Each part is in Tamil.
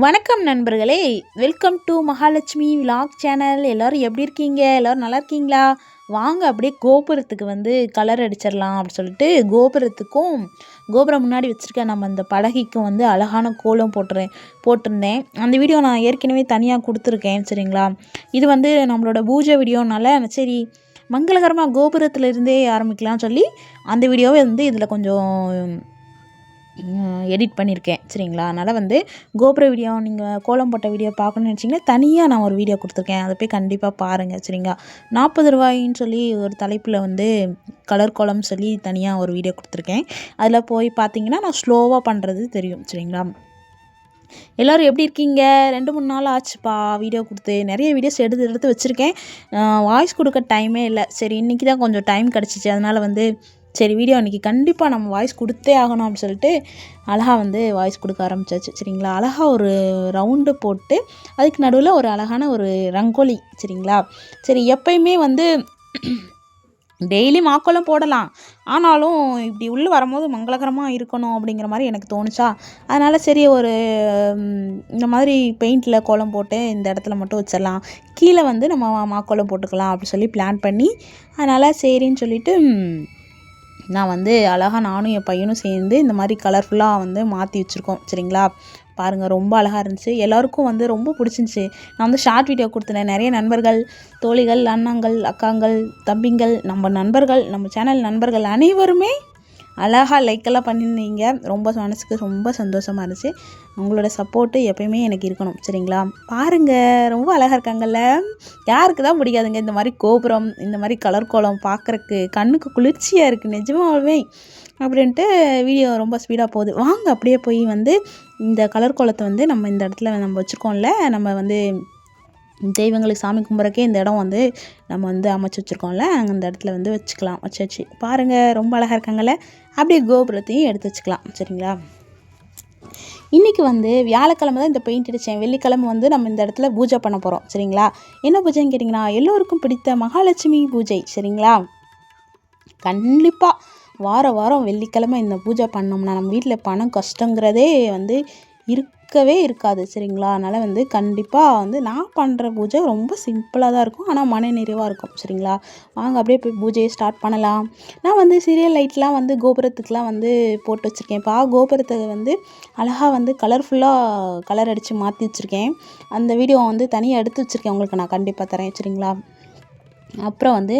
வணக்கம் நண்பர்களே, welcome to Mahalakshmi vlog channel. எல்லோரும் எப்படி இருக்கீங்க? எல்லோரும் நல்லா இருக்கீங்களா? வாங்க அப்படியே கோபுரத்துக்கு வந்து கலர் அடிச்சிடலாம் அப்படின்னு சொல்லிட்டு கோபுரம் முன்னாடி வச்சுருக்கேன். நம்ம அந்த பலகைக்கும் வந்து அழகான கோலம் போட்டிருந்தேன். அந்த வீடியோ நான் ஏற்கனவே தனியாக கொடுத்துருக்கேன். சரிங்களா, இது வந்து நம்மளோட பூஜை வீடியோனால சரி மங்களகரமாக கோபுரத்தில் இருந்தே ஆரம்பிக்கலாம்னு சொல்லி அந்த வீடியோவை வந்து இதில் கொஞ்சம் எடிட் பண்ணியிருக்கேன். சரிங்களா, அதனால் வந்து கோபுர வீடியோ நீங்கள் கோலம் போட்ட வீடியோ பார்க்கணுன்னு நினச்சிங்கன்னா தனியாக நான் ஒரு வீடியோ கொடுத்துருக்கேன். அதை போய் கண்டிப்பாக பாருங்கள். சரிங்களா, 40 ரூபாயின்னு சொல்லி ஒரு தலைப்பில் வந்து கலர் கோலம் சொல்லி தனியாக ஒரு வீடியோ கொடுத்துருக்கேன். அதில் போய் பார்த்தீங்கன்னா நான் ஸ்லோவாக பண்ணுறது தெரியும். சரிங்களா, எல்லோரும் எப்படி இருக்கீங்க? 2-3 நாள் ஆச்சுப்பா வீடியோ கொடுத்து. நிறைய வீடியோஸ் எடுத்து வச்சுருக்கேன். வாய்ஸ் கொடுக்க டைமே இல்லை. சரி, இன்றைக்கி தான் கொஞ்சம் டைம் கிடச்சிச்சு. அதனால் வந்து சரி வீடியோ இன்றைக்கி கண்டிப்பாக நம்ம வாய்ஸ் கொடுத்தே ஆகணும் அப்படின்னு சொல்லிட்டு அழகாக வந்து வாய்ஸ் கொடுக்க ஆரம்பித்தாச்சு. சரிங்களா, அழகாக ஒரு ரவுண்டு போட்டு அதுக்கு நடுவில் ஒரு அழகான ஒரு ரங்கோலி. சரிங்களா, சரி எப்பயுமே வந்து டெய்லி மாக்கோலம் போடலாம், ஆனாலும் இப்படி உள்ளே வரும்போது மங்களகரமாக இருக்கணும் அப்படிங்கிற மாதிரி எனக்கு தோணுச்சா. அதனால் சரி ஒரு இந்த மாதிரி பெயிண்டில் கோலம் போட்டு இந்த இடத்துல மட்டும் வச்சிடலாம், கீழே வந்து நம்ம மாக்கோலம் போட்டுக்கலாம் அப்படி சொல்லி பிளான் பண்ணி, அதனால் சரின்னு சொல்லிவிட்டு நான் வந்து அழகாக நானும் என் பையனும் சேர்ந்து இந்த மாதிரி கலர்ஃபுல்லாக வந்து மாற்றி வச்சுருக்கோம். சரிங்களா, பாருங்கள் ரொம்ப அழகாக இருந்துச்சு. எல்லோருக்கும் வந்து ரொம்ப பிடிச்சிருந்துச்சி. நான் வந்து ஷார்ட் வீடியோ கொடுத்தேன். நிறைய நண்பர்கள், தோழிகள், அண்ணாங்கள், அக்காங்கள், தம்பிங்கள், நம்ம நண்பர்கள், நம்ம சேனல் நண்பர்கள் அனைவருமே அழகாக லைக்கெல்லாம் பண்ணியிருந்தீங்க. ரொம்ப மனசுக்கு ரொம்ப சந்தோஷமாக இருந்துச்சு. உங்களோட சப்போர்ட்டு எப்பயுமே எனக்கு இருக்கணும். சரிங்களா, பாருங்கள் ரொம்ப அழகாக இருக்காங்கல்ல. யாருக்கு தான் பிடிக்காதுங்க இந்த மாதிரி கோபுரம், இந்த மாதிரி கலர் கோலம் பார்க்குறக்கு கண்ணுக்கு குளிர்ச்சியாக இருக்குது நிஜமாவே அப்படின்ட்டு. வீடியோ ரொம்ப ஸ்பீடாக போகுது. வாங்க அப்படியே போய் வந்து இந்த கலர் கோலத்தை வந்து நம்ம இந்த இடத்துல நம்ம வச்சுருக்கோம்ல, நம்ம வந்து தெய்வங்களுக்கு சாமி கும்பிட்றக்கே இந்த இடம் வந்து நம்ம வந்து அமைச்சு வச்சுருக்கோம்ல, அந்த இடத்துல வந்து வச்சாச்சு. பாருங்கள் ரொம்ப அழகாக இருக்காங்கல்ல. அப்படியே கோபுரத்தையும் எடுத்து வச்சுக்கலாம். சரிங்களா, இன்றைக்கி வந்து வியாழக்கிழமை தான் இந்த பெயிண்ட் அடித்தேன். வெள்ளிக்கிழமை வந்து நம்ம இந்த இடத்துல பூஜை பண்ண போகிறோம். சரிங்களா, என்ன பூஜைன்னு கேட்டிங்கன்னா எல்லோருக்கும் பிடித்த மகாலட்சுமி பூஜை. சரிங்களா, கண்டிப்பாக வாரம் வெள்ளிக்கிழமை இந்த பூஜை பண்ணோம்னா நம்ம வீட்டில் பணம் கஷ்டங்கிறதே வந்து இருக்கவே இருக்காது. சரிங்களா, அதனால் வந்து கண்டிப்பாக வந்து நான் பண்ணுற பூஜை ரொம்ப சிம்பிளாக தான் இருக்கும், ஆனால் மன நிறைவாக இருக்கும். சரிங்களா, வாங்க அப்படியே போய் பூஜையை ஸ்டார்ட் பண்ணலாம். நான் வந்து சீரியல் லைட்லாம் வந்து கோபுரத்துக்கெலாம் வந்து போட்டு வச்சுருக்கேன்ப்பா. கோபுரத்தை வந்து அழகாக வந்து கலர்ஃபுல்லாக கலர் அடித்து மாற்றி வச்சுருக்கேன். அந்த வீடியோ வந்து தனியாக எடுத்து வச்சுருக்கேன், உங்களுக்கு நான் கண்டிப்பாக தரேன். சரிங்களா, அப்புறம் வந்து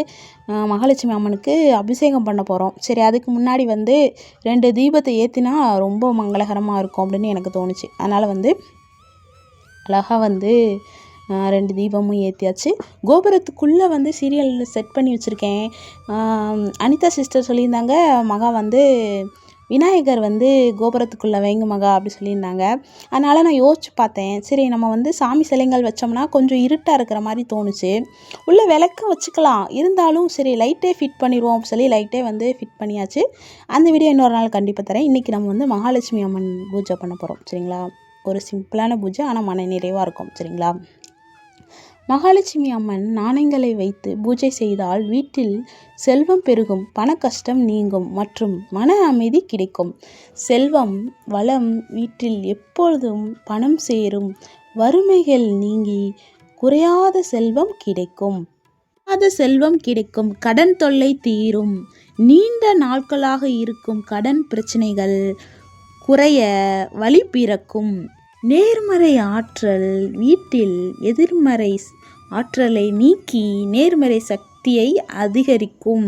மகாலட்சுமி அம்மனுக்கு அபிஷேகம் பண்ண போகிறோம். சரி, அதுக்கு முன்னாடி வந்து 2 தீபத்தை ஏற்றினா ரொம்ப மங்களகரமாக இருக்கும் அப்படின்னு எனக்கு தோணுச்சு. அதனால் வந்து அழகாக வந்து 2 தீபமும் ஏற்றியாச்சு. கோபுரத்துக்குள்ளே வந்து சீரியல் செட் பண்ணி வச்சுருக்கேன். அனிதா சிஸ்டர் சொல்லியிருந்தாங்க, மகா வந்து விநாயகர் வந்து கோபுரத்துக்குள்ளே வைங்க மகா அப்படி சொல்லியிருந்தாங்க. அதனால் நான் யோசிச்சு பார்த்தேன். சரி நம்ம வந்து சாமி சிலைங்கள் வச்சோம்னா கொஞ்சம் இருட்டாக இருக்கிற மாதிரி தோணுச்சு. உள்ளே விளக்கு வச்சுக்கலாம், இருந்தாலும் சரி லைட்டே ஃபிட் பண்ணிடுவோம் அப்படி சொல்லி லைட்டே வந்து ஃபிட் பண்ணியாச்சு. அந்த வீடியோ இன்னொரு நாள் கண்டிப்பாக தரேன். இன்றைக்கி நம்ம வந்து மகாலட்சுமி அம்மன் பூஜை பண்ண போகிறோம். சரிங்களா, ஒரு சிம்பிளான பூஜை, ஆனால் மன நிறைவாக இருக்கும். சரிங்களா, மகாலட்சுமி அம்மன் நாணயங்களை வைத்து பூஜை செய்தால் வீட்டில் செல்வம் பெருகும், பண கஷ்டம் நீங்கும் மற்றும் மன அமைதி கிடைக்கும். செல்வம் வளம் வீட்டில் எப்பொழுதும் பணம் சேரும், வறுமைகள் நீங்கி குறையாத செல்வம் கிடைக்கும். கடன் தொல்லை தீரும், நீண்ட நாட்களாக இருக்கும் கடன் பிரச்சனைகள் குறைய வழி பிறக்கும். நேர்மறை ஆற்றல் வீட்டில் எதிர்மறை ஆற்றலை நீக்கி நேர்மறை சக்தியை அதிகரிக்கும்.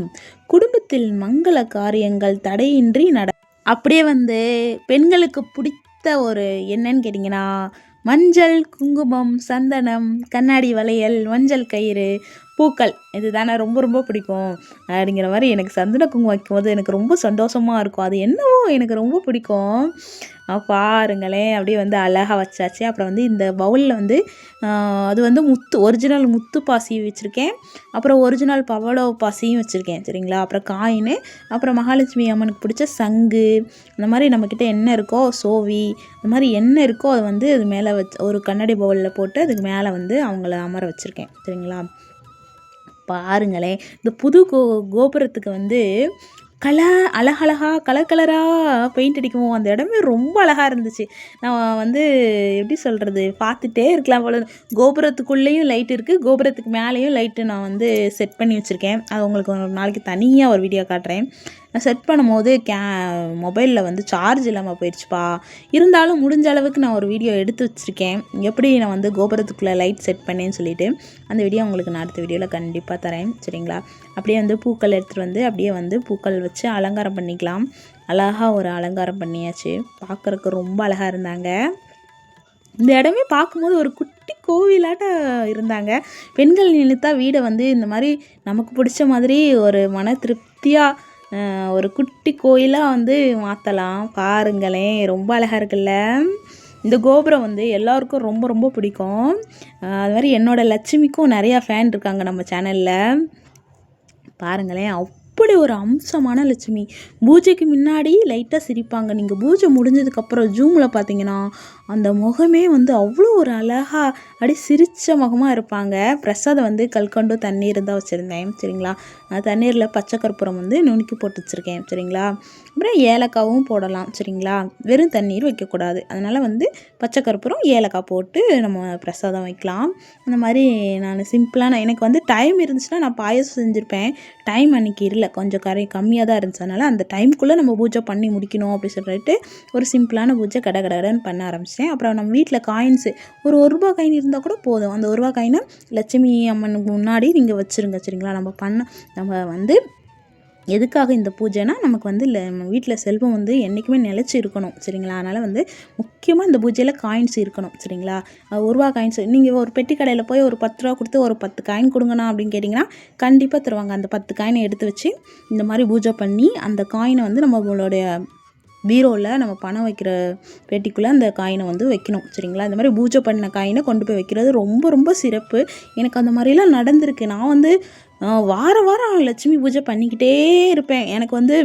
குடும்பத்தில் மங்கள காரியங்கள் தடையின்றி அப்படியே வந்து பெண்களுக்கு பிடித்த ஒரு என்னன்னு கேட்டிங்கன்னா மஞ்சள், குங்குமம், சந்தனம், கண்ணாடி வளையல், மஞ்சள் கயிறு, பூக்கள், இது தானே ரொம்ப ரொம்ப பிடிக்கும். அப்படிங்கிற மாதிரி எனக்கு சந்தன குங்குமம் வைக்கும்போது எனக்கு ரொம்ப சந்தோஷமாக இருக்கும். அது என்னவோ எனக்கு ரொம்ப பிடிக்கும். பாருங்களேன் அப்படியே வந்து அழகாக வச்சாச்சு. அப்புறம் வந்து இந்த பவுலில் வந்து அது வந்து ஒரிஜினல் முத்து பாசி வச்சுருக்கேன். அப்புறம் ஒரிஜினல் பவளோ பாசியும் வச்சுருக்கேன். சரிங்களா, அப்புறம் காயின், அப்புறம் மகாலட்சுமி அம்மனுக்கு பிடிச்ச சங்கு, இந்த மாதிரி நம்மக்கிட்ட என்ன இருக்கோ சோவி, இந்த மாதிரி என்ன இருக்கோ அதை வந்து அது மேலே ஒரு கண்ணாடி பவுலில் போட்டு அதுக்கு மேலே வந்து அவங்கள அமர வச்சுருக்கேன். சரிங்களா, பாருங்களேன் இந்த புது கோபுரத்துக்கு வந்து அழகழகா கலர் கலராக பெயிண்ட் அடிக்கவும் அந்த இடமே ரொம்ப அழகாக இருந்துச்சு. நான் வந்து எப்படி சொல்கிறது, பார்த்துட்டே இருக்கலாம் போல. கோபுரத்துக்குள்ளேயும் லைட் இருக்குது, கோபுரத்துக்கு மேலேயும் லைட்டு நான் வந்து செட் பண்ணி வச்சுருக்கேன். அது உங்களுக்கு ஒரு நாளைக்கு தனியாக ஒரு வீடியோ காட்டுறேன். நான் செட் பண்ணும்போது மொபைலில் வந்து சார்ஜ் இல்லாமல் போயிடுச்சுப்பா. இருந்தாலும் முடிஞ்ச அளவுக்கு நான் ஒரு வீடியோ எடுத்து வச்சுருக்கேன், எப்படி நான் வந்து கோபுரத்துக்குள்ளே லைட் செட் பண்ணேன்னு சொல்லிட்டு. அந்த வீடியோ உங்களுக்கு நான் அடுத்த வீடியோவில் கண்டிப்பாக தரேன், சரிங்களா? அப்படியே வந்து பூக்கள் எடுத்துகிட்டு வந்து அப்படியே வந்து பூக்கள் வச்சு அலங்காரம் பண்ணிக்கலாம். அழகாக ஒரு அலங்காரம் பண்ணியாச்சு. பார்க்குறக்கு ரொம்ப அழகாக இருந்தாங்க. இந்த இடமே பார்க்கும்போது ஒரு குட்டி கோவிலாட்ட இருந்தாங்க. பெண்கள் நினைத்தா வீடை வந்து இந்த மாதிரி நமக்கு பிடிச்ச மாதிரி ஒரு மன திருப்தியாக ஒரு குட்டி கோயிலாக வந்து மாற்றலாம். பாருங்களேன், ரொம்ப அழகாக இருக்குல்ல. இந்த கோபுரம் வந்து எல்லாருக்கும் ரொம்ப ரொம்ப பிடிக்கும். அது மாதிரி என்னோடய லட்சுமிக்கும் நிறையா ஃபேன் இருக்காங்க நம்ம சேனலில். பாருங்களேன், அப்படி ஒரு அம்சமான லட்சுமி. பூஜைக்கு முன்னாடி லைட்டாக சிரிப்பாங்க. நீங்கள் பூஜை முடிஞ்சதுக்கப்புறம் ஜூமில் பார்த்தீங்கன்னா அந்த முகமே வந்து அவ்வளோ ஒரு அழகாக அப்படி சிரித்த முகமாக இருப்பாங்க. பிரசாதம் வந்து கல்கண்டு தண்ணீர் தான் வச்சுருந்தேன், சரிங்களா? தண்ணீரில் பச்சை கற்பூரம் வந்து நுணுக்கி போட்டு வச்சுருக்கேன், சரிங்களா? அப்புறம் ஏலக்காவும் போடலாம், சரிங்களா? வெறும் தண்ணீர் வைக்கக்கூடாது. அதனால் வந்து பச்சை கற்பூரம் ஏலக்காய் போட்டு நம்ம பிரசாதம் வைக்கலாம். அந்த மாதிரி நான் சிம்பிளான, எனக்கு வந்து டைம் இருந்துச்சுன்னா நான் பாயசம் செஞ்சுருப்பேன். டைம் அன்றைக்கி இல்லை, கொஞ்சம் கம்மியாக தான் இருந்துச்சு. அதனால் அந்த டைமுக்குள்ளே நம்ம பூஜை பண்ணி முடிக்கணும் அப்படி சொல்லிட்டு ஒரு சிம்பிளான பூஜை கடகடன்னு பண்ண ஆரம்பிச்சேன். அப்புறம் நம்ம வீட்டில் காயின்ஸு ஒரு ₹1 காயின் இருந்தால் கூட போதும். அந்த ₹1 காயினை லட்சுமி அம்மனுக்கு முன்னாடி நீங்கள் வச்சுருங்க, சரிங்களா? நம்ம வந்து எதுக்காக இந்த பூஜைனா, நமக்கு வந்து நம்ம வீட்டில் செல்வம் வந்து என்றைக்குமே நிலச்சி இருக்கணும், சரிங்களா? அதனால் வந்து முக்கியமாக இந்த பூஜையில் காயின்ஸ் இருக்கணும், சரிங்களா? ₹1 காயின்ஸ் நீங்கள் ஒரு பெட்டி கடையில் போய் ஒரு ₹10 கொடுத்து ஒரு 10 காயின் கொடுங்கண்ணா அப்படின்னு கேட்டிங்கன்னா கண்டிப்பாக தருவாங்க. அந்த 10 காயினை எடுத்து வச்சு இந்த மாதிரி பூஜை பண்ணி அந்த காயினை வந்து நம்மளுடைய பீரோவில் நம்ம பணம் வைக்கிற பெட்டிக்குள்ளே அந்த காயினை வந்து வைக்கணும், சரிங்களா? இந்த மாதிரி பூஜை பண்ண காயினை கொண்டு போய் வைக்கிறது ரொம்ப ரொம்ப சிறப்பு. எனக்கு அந்த மாதிரிலாம் நடந்திருக்கு. நான் வந்து வாரம் லட்சுமி பூஜை பண்ணிக்கிட்டே இருப்பேன். எனக்கு வந்து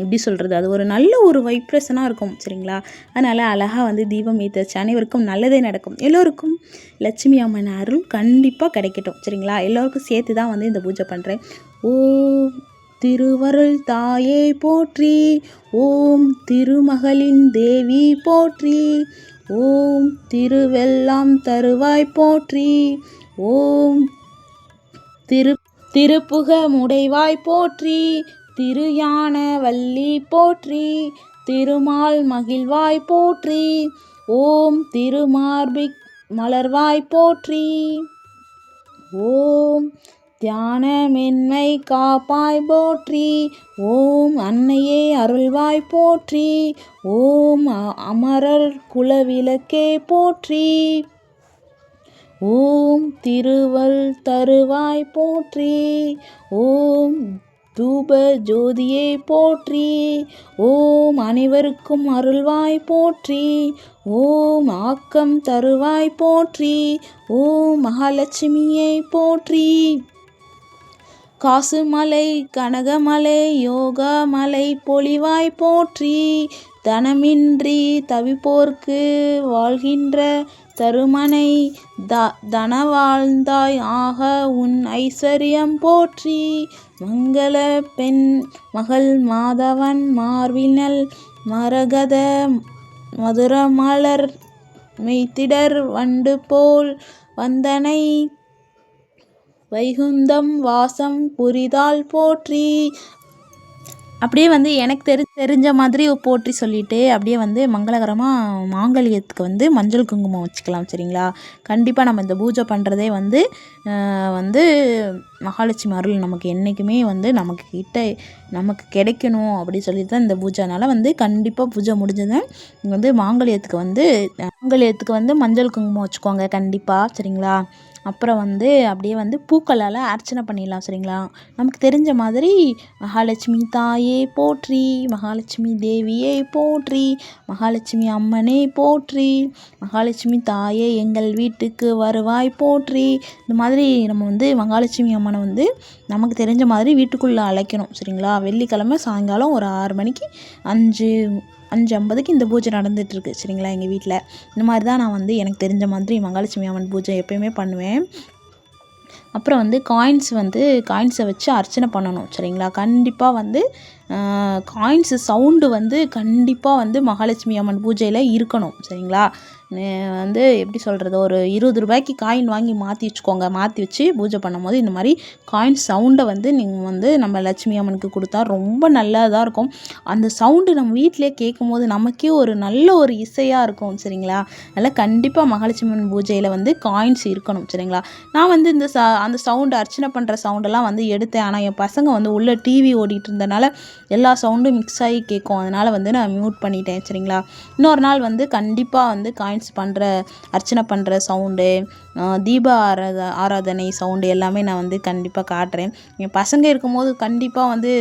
எப்படி சொல்கிறது, அது ஒரு நல்ல ஒரு வைப்ரேஷனாக இருக்கும், சரிங்களா? அதனால் அழகாக வந்து தீபம் ஏற்றி வச்சு அனைவருக்கும் நல்லதே நடக்கும். எல்லோருக்கும் லட்சுமி அம்மன் அருள் கண்டிப்பாக கிடைக்கட்டும், சரிங்களா? எல்லோருக்கும் சேர்த்து தான் வந்து இந்த பூஜை பண்ணுறேன். ஓம் திருவருள் தாயே போற்றி, ஓம் திருமகளின் தேவி போற்றி, ஓம் திருவெல்லாம் தருவாய் போற்றி, ஓம் திருப்புக முடைவாய் போற்றி, திருயான வள்ளி போற்றி, திருமால் மகிழ்வாய் போற்றி, ஓம் திருமார்பி மலர்வாய் போற்றி, ஓம் தியான மென்மை காப்பாய் போற்றி, ஓம் அன்னையே அருள்வாய் போற்றி, ஓம் அமரர் குலவிளக்கே போற்றி, ஓம் திருவள் தருவாய் போற்றி, ஓம் தூப ஜோதியே போற்றி, ஓம் அனைவருக்கும் அருள்வாய் போற்றி, ஓம் ஆக்கம் தருவாய் போற்றி, ஓம் மகாலட்சுமியை போற்றி, காசுமலை கனகமலை யோகமலை பொலிவாய் போற்றி, தனமின்றி தவிப்போர்க்கு வாழ்கின்ற தருமனை தனவாழ்ந்தாய் ஆக உன் ஐஸ்வர்யம் போற்றி, மங்கள பெண் மகள் மாதவன் மார்பினல் மரகத மதுரமலர் மெய்த்திடர் வண்டு போல் வந்தனை வைகுந்தம் வாசம் புரிதால் போற்றி. அப்படியே வந்து எனக்கு தெரிஞ்ச மாதிரி போற்றி சொல்லிவிட்டு அப்படியே வந்து மங்களகரமாக மாங்கல்யத்துக்கு வந்து மஞ்சள் குங்குமம் வச்சுக்கலாம், சரிங்களா? கண்டிப்பாக நம்ம இந்த பூஜை பண்ணுறதே வந்து மகாலட்சுமி அருள் நமக்கு என்றைக்குமே வந்து நமக்கு கிடைக்கணும் அப்படி சொல்லிட்டு தான் இந்த பூஜை. அதனால் வந்து கண்டிப்பாக பூஜை முடிஞ்சதும் வந்து மாங்கல்யத்துக்கு வந்து மஞ்சள் குங்குமம் வச்சுக்கோங்க கண்டிப்பாக, சரிங்களா? அப்புறம் வந்து அப்படியே வந்து பூக்களால் அர்ச்சனை பண்ணிடலாம், சரிங்களா? நமக்கு தெரிஞ்ச மாதிரி மகாலட்சுமி தாயே போற்றி, மகாலட்சுமி தேவியே போற்றி, மகாலட்சுமி அம்மனே போற்றி, மகாலட்சுமி தாயே எங்கள் வீட்டுக்கு வருவாய் போற்றி. இந்த மாதிரி நம்ம வந்து மகாலட்சுமி அம்மனை வந்து நமக்கு தெரிஞ்ச மாதிரி வீட்டுக்குள்ளே அழைக்கணும், சரிங்களா? வெள்ளிக்கிழமை சாயங்காலம் ஒரு 6 மணிக்கு 5:50க்கு இந்த பூஜை நடந்துகிட்ருக்கு, சரிங்களா? எங்கள் வீட்டில் இந்த மாதிரி தான் நான் வந்து எனக்கு தெரிஞ்ச மாதிரி மகாலட்சுமி அம்மன் பூஜை எப்போயுமே பண்ணுவேன். அப்புறம் வந்து காயின்ஸை வச்சு அர்ச்சனை பண்ணணும், சரிங்களா? கண்டிப்பாக வந்து காயின்ஸு சவுண்டு வந்து கண்டிப்பாக வந்து மகாலட்சுமி அம்மன் பூஜையில் இருக்கணும். சரிங்களா? வந்து எப்படி சொல்கிறது, ஒரு 20 ரூபாய்க்கு காயின் வாங்கி மாற்றி வச்சுக்கோங்க. மாற்றி வச்சு பூஜை பண்ணும்போது இந்த மாதிரி காயின் சவுண்டை வந்து நீங்கள் வந்து நம்ம லட்சுமி அம்மனுக்கு கொடுத்தா ரொம்ப நல்லதாக இருக்கும். அந்த சவுண்டு நம்ம வீட்டிலே கேட்கும்போது நமக்கே ஒரு நல்ல ஒரு இசையாக இருக்கும். சரிங்களா? அதனால் கண்டிப்பாக மகாலட்சுமி அம்மன் பூஜையில் வந்து காயின்ஸ் இருக்கணும். சரிங்களா? நான் வந்து இந்த அந்த சவுண்டு அர்ச்சனை பண்ணுற சவுண்டெல்லாம் வந்து எடுத்தேன். ஆனால் என் பசங்க வந்து உள்ளே டிவி ஓடிட்டு இருந்தனால எல்லா சவுண்டும் மிக்ஸ் ஆகி கேட்கும். அதனால் வந்து நான் மியூட் பண்ணிட்டேன். சரிங்களா? இன்னொரு நாள் வந்து கண்டிப்பாக வந்து காயின்ஸ் பண்ணுற அர்ச்சனை பண்ணுற சவுண்டு, தீப ஆராதனை சவுண்டு எல்லாமே நான் வந்து கண்டிப்பாக காட்டுறேன். என் பசங்க இருக்கும்போது கண்டிப்பாக வந்து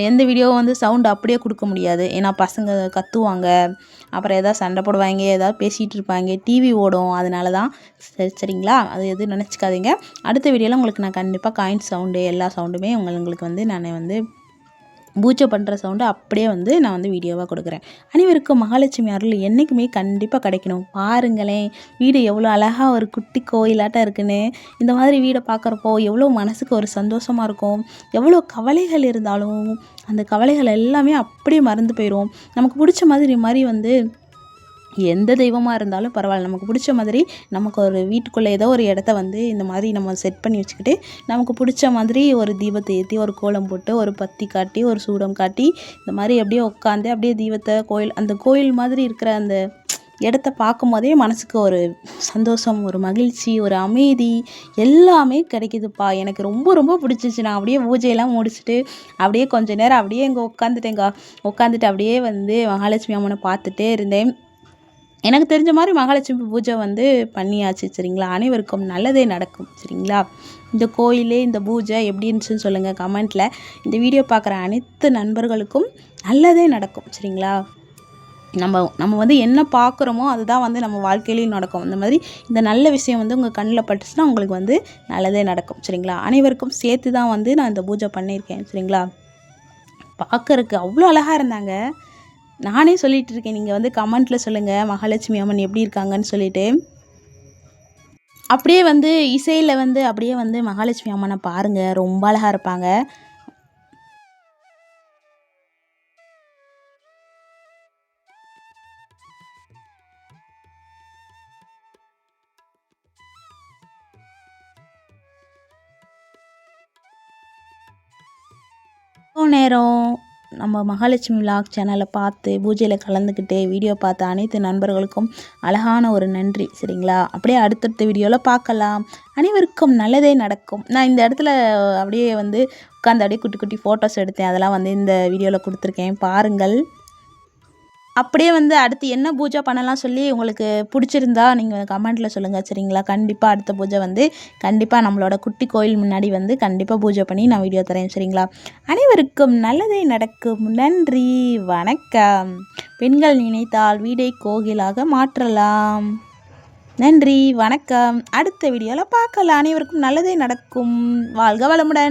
எந்த வீடியோவும் வந்து சவுண்டு அப்படியே கொடுக்க முடியாது. ஏன்னா பசங்க கத்துவாங்க, அப்புறம் எதாவது சண்டை போடுவாங்க, ஏதாவது பேசிகிட்டு இருப்பாங்க, டிவி ஓடும். அதனால தான். சரிங்களா? அது எதுவும் நினச்சிக்காதீங்க. அடுத்த வீடியோவில் உங்களுக்கு நான் கண்டிப்பாக காயின் சவுண்டு எல்லா சவுண்டுமே உங்களுக்கு வந்து நான் வந்து பூஜை பண்ணுற சவுண்டு அப்படியே வந்து நான் வந்து வீடியோவாக கொடுக்குறேன். அனைவருக்கும் மகாலட்சுமி அருள் என்றைக்குமே கண்டிப்பாக கிடைக்கணும். பாருங்களேன், வீடு எவ்வளோ அழகாக ஒரு குட்டி கோயிலாட்டம் இருக்குன்னு. இந்த மாதிரி வீடை பார்க்குறப்போ எவ்வளோ மனசுக்கு ஒரு சந்தோஷமாக இருக்கும். எவ்வளோ கவலைகள் இருந்தாலும் அந்த கவலைகள் எல்லாமே அப்படியே மறந்து போயிடும். நமக்கு பிடிச்ச மாதிரி வந்து எந்த தெய்வமாக இருந்தாலும் பரவாயில்ல, நமக்கு பிடிச்ச மாதிரி நமக்கு ஒரு வீட்டுக்குள்ளே ஏதோ ஒரு இடத்த வந்து இந்த மாதிரி நம்ம செட் பண்ணி வச்சுக்கிட்டு நமக்கு பிடிச்ச மாதிரி ஒரு தீபத்தை ஏற்றி ஒரு கோலம் போட்டு ஒரு பத்தி காட்டி ஒரு சூடம் காட்டி இந்த மாதிரி அப்படியே உட்காந்து அப்படியே தீபத்தை அந்த கோயில் மாதிரி இருக்கிற அந்த இடத்த பார்க்கும் போதே மனசுக்கு ஒரு சந்தோஷம், ஒரு மகிழ்ச்சி, ஒரு அமைதி எல்லாமே கிடைக்குதுப்பா. எனக்கு ரொம்ப ரொம்ப பிடிச்சிச்சு. நான் அப்படியே பூஜையெல்லாம் முடிச்சுட்டு அப்படியே கொஞ்சம் நேரம் அப்படியே இங்கே உட்காந்துட்டு அப்படியே வந்து மகாலட்சுமி அம்மனை பார்த்துட்டே இருந்தேன். எனக்கு தெரிஞ்ச மாதிரி மகாலட்சுமி பூஜை வந்து பண்ணியாச்சு. சரிங்களா? அனைவருக்கும் நல்லதே நடக்கும். சரிங்களா? இந்த கோயிலே இந்த பூஜை எப்படி இருந்துச்சுன்னு சொல்லுங்கள் கமெண்ட்டில். இந்த வீடியோ பார்க்குற அனைத்து நண்பர்களுக்கும் நல்லதே நடக்கும். சரிங்களா? நம்ம வந்து என்ன பார்க்குறோமோ அதுதான் வந்து நம்ம வாழ்க்கையிலையும் நடக்கும். அந்த மாதிரி இந்த நல்ல விஷயம் வந்து உங்கள் கண்ணில் பட்டுச்சுன்னா உங்களுக்கு வந்து நல்லதே நடக்கும். சரிங்களா? அனைவருக்கும் சேர்த்து தான் வந்து நான் இந்த பூஜை பண்ணியிருக்கேன். சரிங்களா? பார்க்குறக்கு அவ்வளோ அழகாக இருந்தாங்க. நானே சொல்லிகிட்டு இருக்கேன், நீங்கள் வந்து கமெண்ட்டில் சொல்லுங்கள் மகாலட்சுமி அம்மன் எப்படி இருக்காங்கன்னு சொல்லிட்டு. அப்படியே வந்து இசையில் வந்து அப்படியே வந்து மகாலட்சுமி அம்மனை பாருங்கள், ரொம்ப அழகாக இருப்பாங்க. நேரம் நம்ம மகாலட்சுமி விலாக் சேனலை பார்த்து பூஜையில் கலந்துக்கிட்டு வீடியோ பார்த்த அனைத்து நண்பர்களுக்கும் அழகான ஒரு நன்றி. சரிங்களா? அப்படியே அடுத்தடுத்த வீடியோவில் பார்க்கலாம். அனைவருக்கும் நல்லதே நடக்கும். நான் இந்த இடத்துல அப்படியே வந்து உட்காந்து அப்படியே குட்டி குட்டி ஃபோட்டோஸ் எடுத்தேன். அதெல்லாம் வந்து இந்த வீடியோவில் கொடுத்துருக்கேன், பாருங்கள். அப்படியே வந்து அடுத்து என்ன பூஜை பண்ணலாம் சொல்லி உங்களுக்கு பிடிச்சிருந்தா நீங்கள் கமெண்ட்டில் சொல்லுங்கள். சரிங்களா? கண்டிப்பாக அடுத்த பூஜை வந்து கண்டிப்பாக நம்மளோட குட்டி கோயில் முன்னாடி வந்து கண்டிப்பாக பூஜை பண்ணி நான் வீடியோ தரேன். சரிங்களா? அனைவருக்கும் நல்லதே நடக்கும். நன்றி, வணக்கம். பெண்கள் நினைத்தால் வீடை கோயிலாக மாற்றலாம். நன்றி, வணக்கம். அடுத்த வீடியோவில் பார்க்கலாம். அனைவருக்கும் நல்லதே நடக்கும். வாழ்க வளமுடன்.